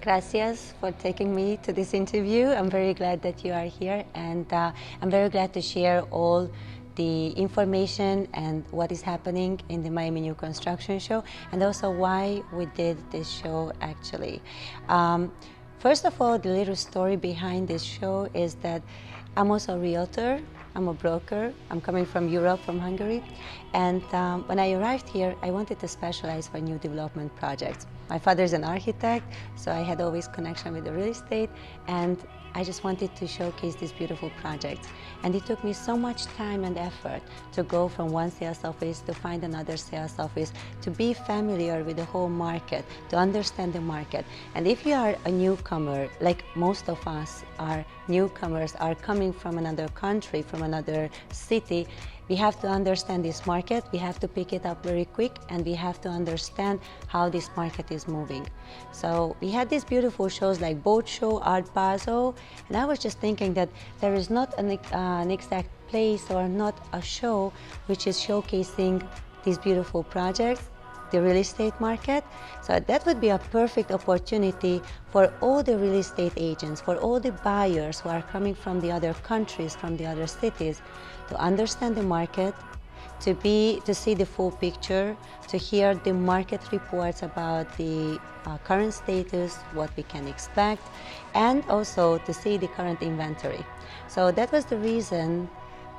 Gracias for taking me to this interview. I'm very glad that you are here, and I'm very glad to share all the information and what is happening in the Miami New Construction Show, and also why we did this show actually. First of all, the little story behind this show is that I'm also a realtor. I'm a broker. I'm coming from Europe, from Hungary. And when I arrived here, I wanted to specialize for new development projects. My father's an architect, so I had always connection with the real estate, and I just wanted to showcase these beautiful projects. And it took me so much time and effort to go from one sales office to find another sales office, to be familiar with the whole market, to understand the market. And if you are a newcomer, like most of us are newcomers, are coming from another country, from another city, we have to understand this market, we have to pick it up very quick, and we have to understand how this market is moving. So we had these beautiful shows like Boat Show, Art Basel, and I was just thinking that there is not an exact place or not a show which is showcasing these beautiful projects, the real estate market. So that would be a perfect opportunity for all the real estate agents, for all the buyers who are coming from the other countries, from the other cities, to understand the market, to see the full picture, to hear the market reports about the current status, what we can expect, and also to see the current inventory. So that was the reason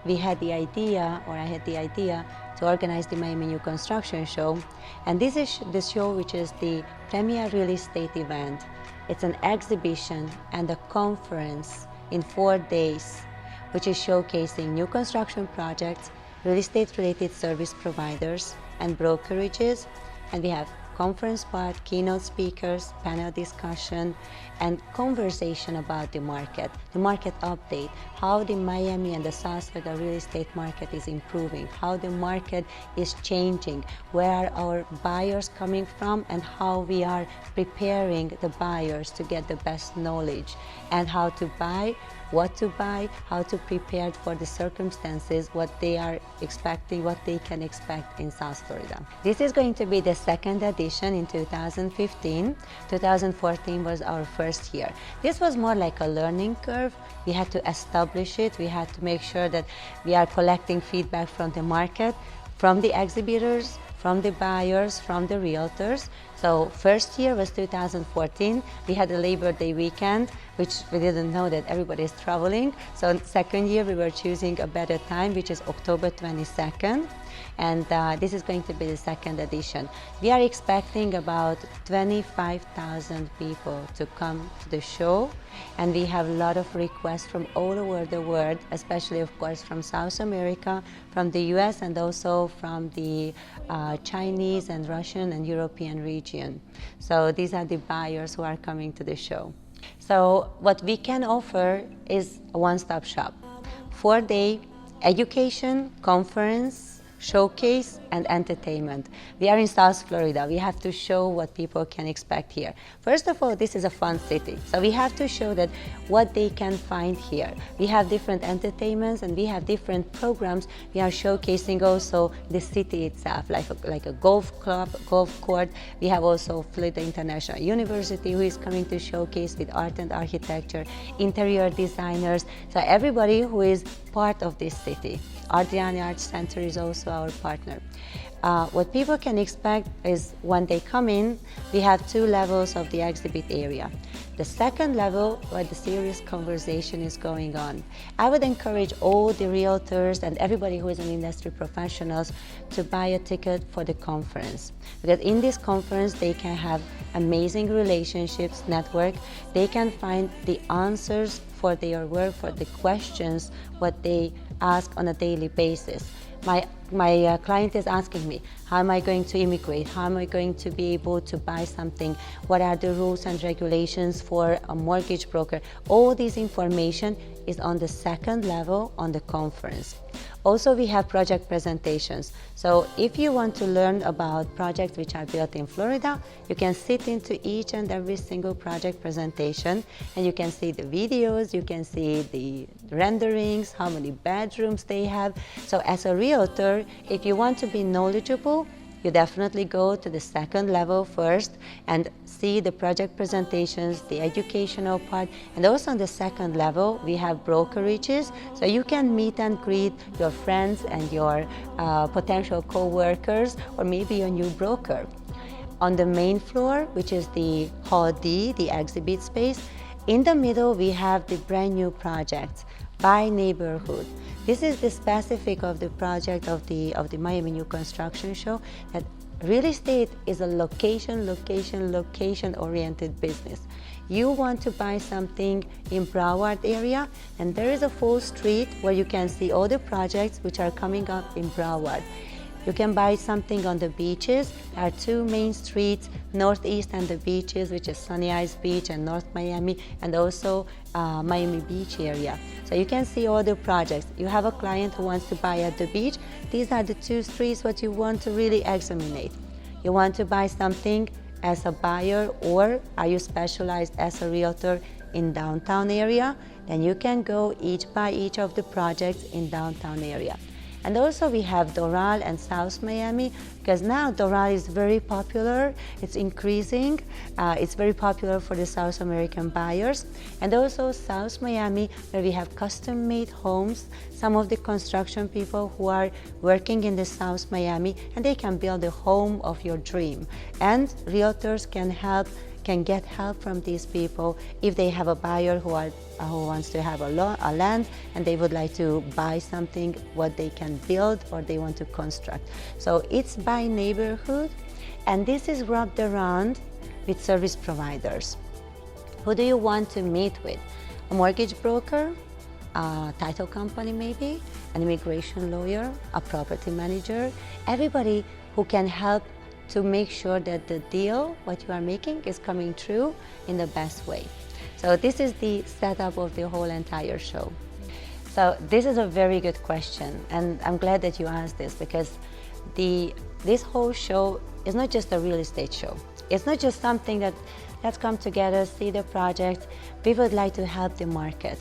we had the idea, or I had the idea, to organize the Miami New Construction Show. And this is the show which is the premier real estate event. It's an exhibition and a conference in 4 days, which is showcasing new construction projects, real estate related service providers and brokerages. And we have conference part, keynote speakers, panel discussion, and conversation about the market update, how the Miami and the South Florida real estate market is improving, how the market is changing, where are our buyers coming from, and how we are preparing the buyers to get the best knowledge, and how to buy, what to buy, how to prepare for the circumstances, what they are expecting, what they can expect in South Florida. This is going to be the second edition in 2015. 2014 was our first year. This was more like a learning curve. We had to establish it. We had to make sure that we are collecting feedback from the market, from the exhibitors, from the buyers, from the realtors. So first year was 2014. We had a Labor Day weekend, which we didn't know that everybody is traveling. So second year we were choosing a better time, which is October 22nd. And this is going to be the second edition. We are expecting about 25,000 people to come to the show. And we have a lot of requests from all over the world, especially of course from South America, from the US, and also from the Chinese and Russian and European region. So these are the buyers who are coming to the show. So what we can offer is a one-stop shop. 4-day education, conference, showcase, and entertainment. We are in South Florida. We have to show what people can expect here. First of all, this is a fun city. So we have to show that what they can find here. We have different entertainments and we have different programs. We are showcasing also the city itself, like a golf club, golf court. We have also Florida International University who is coming to showcase with art and architecture, interior designers. So everybody who is part of this city. Adriani Art Center is also our partner. What people can expect is when they come in, we have 2 levels of the exhibit area. The second level, where the serious conversation is going on. I would encourage all the realtors and everybody who is an industry professionals to buy a ticket for the conference. Because in this conference, they can have amazing relationships, network. They can find the answers for their work, for the questions, what they ask on a daily basis. My client is asking me, how am I going to immigrate? How am I going to be able to buy something? What are the rules and regulations for a mortgage broker? All this information is on the second level on the conference. Also, we have project presentations. So if you want to learn about projects which are built in Florida, you can sit into each and every single project presentation, and you can see the videos, you can see the renderings, how many bedrooms they have. So as a realtor, if you want to be knowledgeable, you definitely go to the second level first and see the project presentations, the educational part, and also on the second level we have brokerages, so you can meet and greet your friends and your potential co-workers or maybe your new broker. On the main floor, which is the Hall D, the exhibit space, in the middle we have the brand new projects by neighborhood. This is the specific of the project of the Miami New Construction Show, that real estate is a location oriented business. You want to buy something in Broward area, and there is a full street where you can see all the projects which are coming up in Broward. You can buy something on the beaches. There are two main streets, Northeast and the beaches, which is Sunny Isles Beach and North Miami, and also Miami Beach area. So you can see all the projects. You have a client who wants to buy at the beach. These are the two streets what you want to really examine. You want to buy something as a buyer, or are you specialized as a realtor in downtown area? Then you can go buy each of the projects in downtown area. And also we have Doral and South Miami, because now Doral is very popular. It's increasing. It's very popular for the South American buyers. And also South Miami, where we have custom-made homes. Some of the construction people who are working in the South Miami, and they can build the home of your dream. And realtors can get help from these people if they have a buyer who wants to have a land and they would like to buy something what they can build or they want to construct. So it's by neighborhood, and this is wrapped around with service providers. Who do you want to meet with? A mortgage broker, a title company maybe, an immigration lawyer, a property manager, everybody who can help to make sure that the deal, what you are making, is coming true in the best way. So this is the setup of the whole entire show. So this is a very good question, and I'm glad that you asked this, because this whole show is not just a real estate show. It's not just something that let's come together, see the project. We would like to help the market.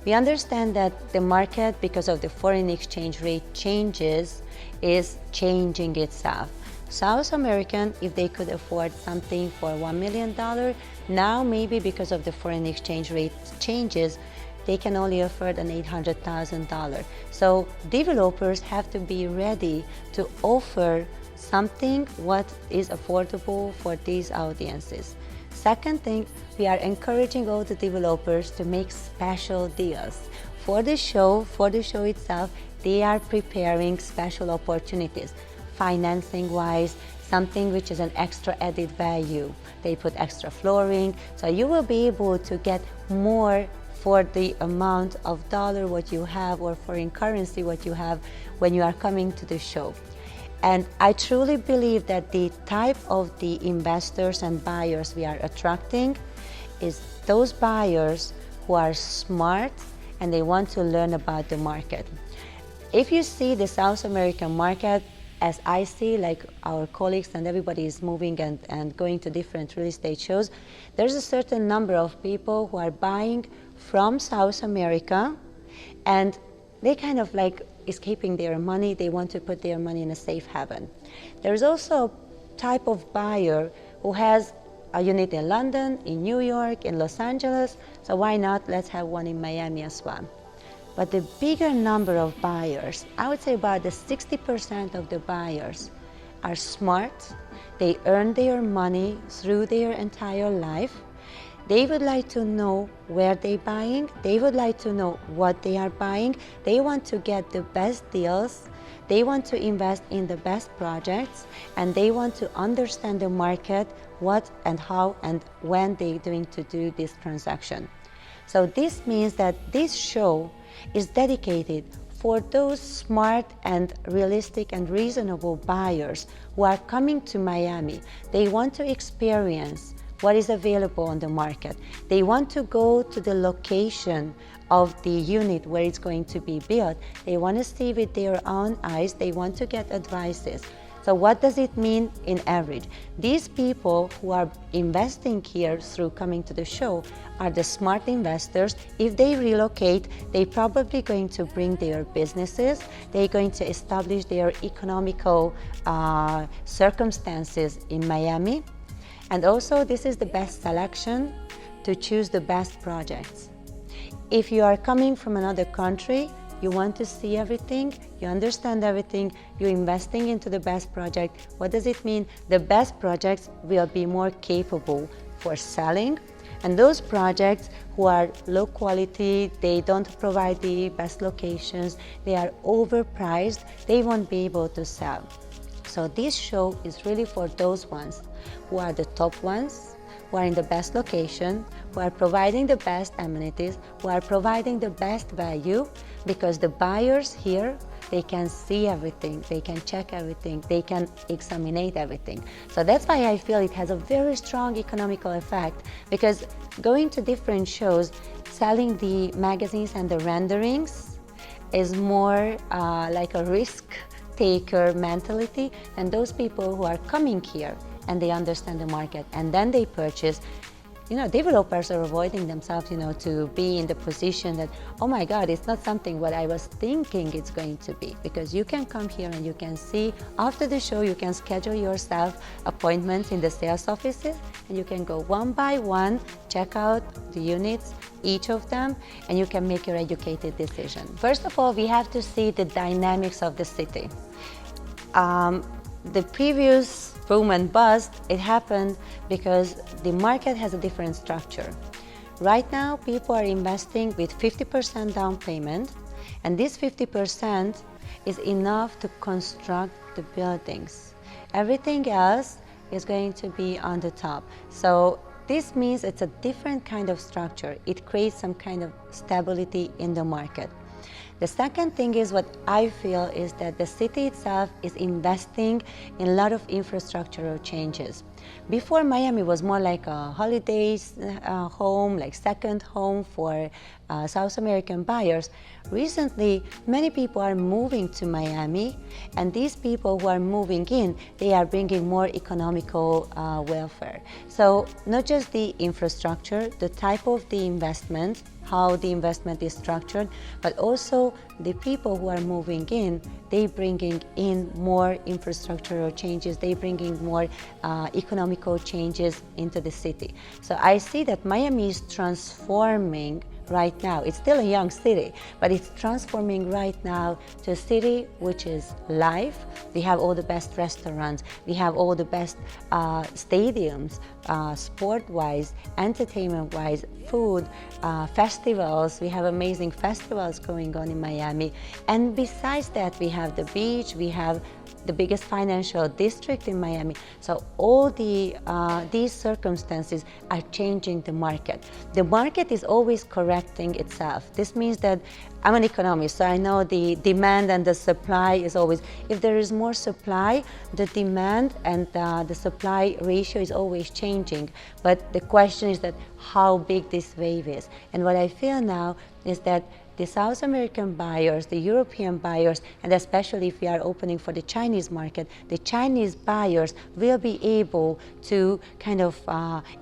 We understand that the market, because of the foreign exchange rate changes, is changing itself. South American, if they could afford something for $1 million, now maybe because of the foreign exchange rate changes, they can only afford an $800,000. So developers have to be ready to offer something what is affordable for these audiences. Second thing, we are encouraging all the developers to make special deals. For the show itself, they are preparing special opportunities. Financing-wise, something which is an extra added value. They put extra flooring, so you will be able to get more for the amount of dollar what you have, or foreign currency what you have when you are coming to the show. And I truly believe that the type of the investors and buyers we are attracting is those buyers who are smart and they want to learn about the market. If you see the South American market, as I see, like our colleagues and everybody is moving and going to different real estate shows, there's a certain number of people who are buying from South America, and they kind of like escaping their money. They want to put their money in a safe haven. There's also a type of buyer who has a unit in London, in New York, in Los Angeles, so why not, let's have one in Miami as well. But the bigger number of buyers, I would say about the 60% of the buyers are smart. They earn their money through their entire life. They would like to know where they're buying. They would like to know what they are buying. They want to get the best deals. They want to invest in the best projects, and they want to understand the market, what and how and when they're going to do this transaction. So this means that this show is dedicated for those smart and realistic and reasonable buyers who are coming to Miami. They want to experience what is available on the market. They want to go to the location of the unit where it's going to be built. They want to see with their own eyes. They want to get advices. So what does it mean in average? These people who are investing here through coming to the show are the smart investors. If they relocate, they're probably going to bring their businesses, they're going to establish their economical circumstances in Miami. And also, this is the best selection to choose the best projects. If you are coming from another country, you want to see everything, you understand everything, you're investing into the best project. What does it mean? The best projects will be more capable for selling, and those projects who are low quality, they don't provide the best locations, they are overpriced, they won't be able to sell. So this show is really for those ones who are the top ones, who are in the best location, who are providing the best amenities, who are providing the best value, because the buyers here, they can see everything, they can check everything, they can examine everything. So that's why I feel it has a very strong economical effect, because going to different shows, selling the magazines and the renderings is more like a risk taker mentality, and those people who are coming here and they understand the market and then they purchase. Developers are avoiding themselves, to be in the position that, oh my God, it's not something what I was thinking it's going to be. Because you can come here and you can see, after the show, you can schedule yourself appointments in the sales offices, and you can go one by one, check out the units, each of them, and you can make your educated decision. First of all, we have to see the dynamics of the city. The previous boom and bust, it happened because the market has a different structure. Right now, people are investing with 50% down payment, and this 50% is enough to construct the buildings. Everything else is going to be on the top. So this means it's a different kind of structure. It creates some kind of stability in the market. The second thing is, what I feel is that the city itself is investing in a lot of infrastructural changes. Before, Miami was more like a holidays home, like second home for South American buyers. Recently, many people are moving to Miami, and these people who are moving in, they are bringing more economical welfare. So not just the infrastructure, the type of the investment, how the investment is structured, but also the people who are moving in, they bringing in more infrastructural changes, they bringing more economical changes into the city. So I see that Miami is transforming right now. It's still a young city, but it's transforming right now to a city which is live. We have all the best restaurants, we have all the best stadiums, sport-wise, entertainment-wise, food, festivals. We have amazing festivals going on in Miami. And besides that, we have the beach, we have the biggest financial district in Miami. So all these circumstances are changing the market. The market is always correcting itself. This means that I'm an economist, so I know the demand and the supply is always, if there is more supply, the demand and the supply ratio is always changing. But the question is that how big this wave is. And what I feel now is that the South American buyers, the European buyers, and especially if we are opening for the Chinese market, the Chinese buyers will be able to kind of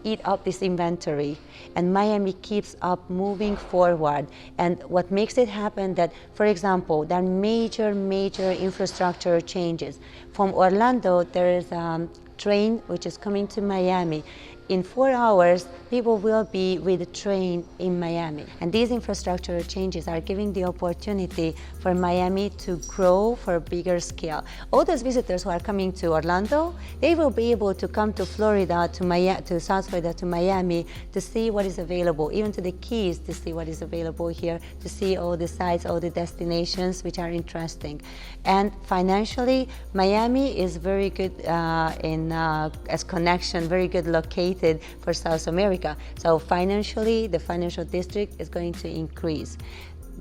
eat up this inventory. And Miami keeps up moving forward. And what makes it happen that, for example, there are major infrastructure changes. From Orlando, there is a train which is coming to Miami. In 4 hours, people will be with the train in Miami. And these infrastructure changes are giving the opportunity for Miami to grow for a bigger scale. All those visitors who are coming to Orlando, they will be able to come to Florida, to South Florida, to Miami, to see what is available, even to the Keys to see what is available here, to see all the sites, all the destinations which are interesting. And financially, Miami is very good as connection, very good location for South America. So financially, the financial district is going to increase.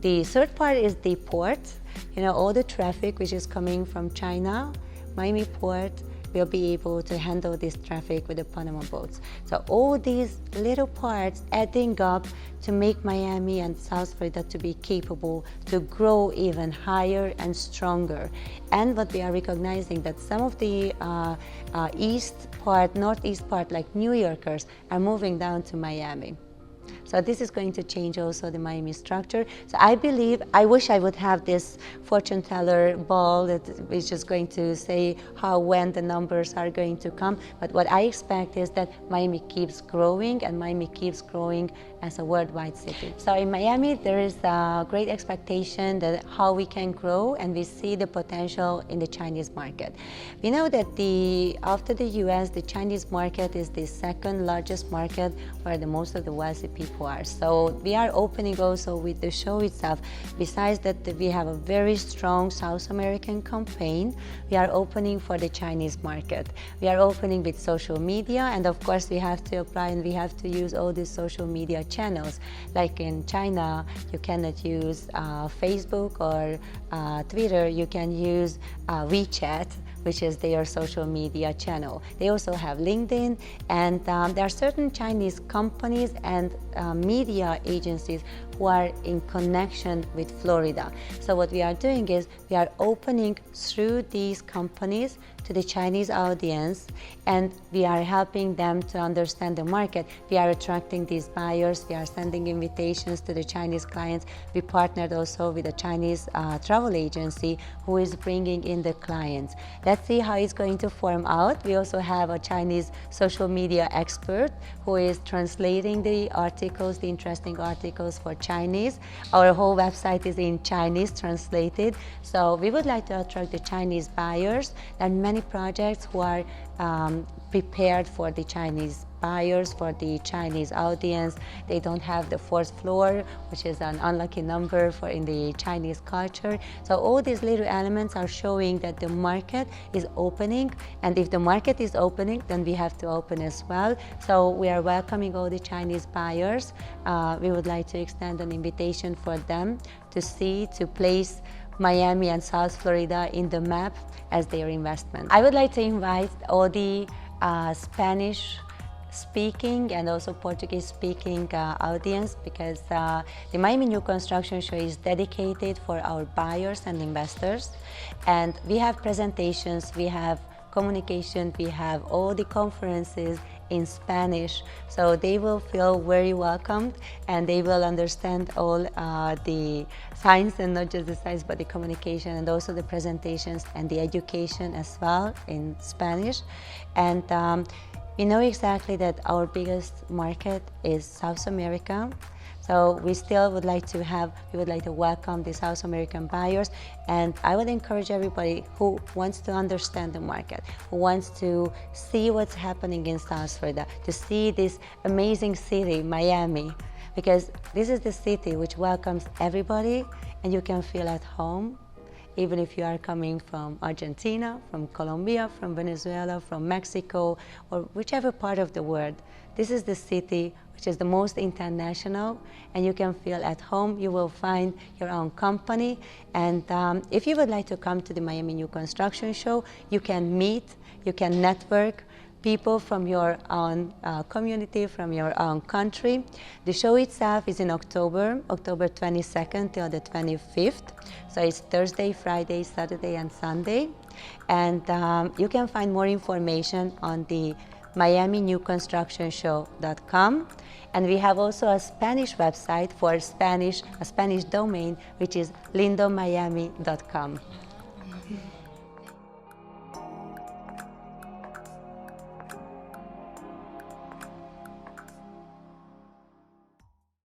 The third part is the port. All the traffic which is coming from China, Miami port will be able to handle this traffic with the Panama boats. So all these little parts adding up to make Miami and South Florida to be capable to grow even higher and stronger. And what we are recognizing that some of the northeast part, like New Yorkers, are moving down to Miami. So this is going to change also the Miami structure. So I wish I would have this fortune teller ball that is just going to say when the numbers are going to come. But what I expect is that Miami keeps growing, and Miami keeps growing as a worldwide city. So in Miami, there is a great expectation that how we can grow, and we see the potential in the Chinese market. We know that after the US, the Chinese market is the second largest market where most of the wealthy people are. So we are opening also with the show itself. Besides that, we have a very strong South American campaign. We are opening for the Chinese market. We are opening with social media, and of course we have to apply and we have to use all these social media channels. Like in China, you cannot use Facebook or Twitter. You can use WeChat, which is their social media channel. They also have LinkedIn, and there are certain Chinese companies and media agencies who are in connection with Florida. So what we are doing is we are opening through these companies to the Chinese audience, and we are helping them to understand the market. We are attracting these buyers. We are sending invitations to the Chinese clients. We partnered also with a Chinese travel agency who is bringing in the clients. Let's see how it's going to form out. We also have a Chinese social media expert who is translating the articles, the interesting articles for Chinese. Our whole website is in Chinese translated. So we would like to attract the Chinese buyers. There are many projects who are prepared for the Chinese buyers, for the Chinese audience. They don't have the fourth floor, which is an unlucky number in the Chinese culture. So all these little elements are showing that the market is opening, and if the market is opening, then we have to open as well. So we are welcoming all the Chinese buyers. We would like to extend an invitation for them to place Miami and South Florida in the map as their investment. I would like to invite all the Spanish speaking and also Portuguese speaking audience, because the Miami New Construction Show is dedicated for our buyers and investors, and we have presentations, we have communication, we have all the conferences in Spanish, so they will feel very welcomed and they will understand all the science, and not just the science but the communication, and also the presentations and the education as well in Spanish. And we know exactly that our biggest market is South America. So we still would like to welcome the South American buyers, and I would encourage everybody who wants to understand the market, who wants to see what's happening in South Florida, to see this amazing city, Miami, because this is the city which welcomes everybody, and you can feel at home, even if you are coming from Argentina, from Colombia, from Venezuela, from Mexico, or whichever part of the world. This is the city which is the most international, and you can feel at home. You will find your own company, and if you would like to come to the Miami New Construction Show, you can meet, you can network people from your own community, from your own country. The show itself is in October 22nd till the 25th. So it's Thursday, Friday, Saturday, and Sunday. And you can find more information on the MiamiNewConstructionShow.com. And we have also a Spanish website for a Spanish domain, which is lindomiami.com.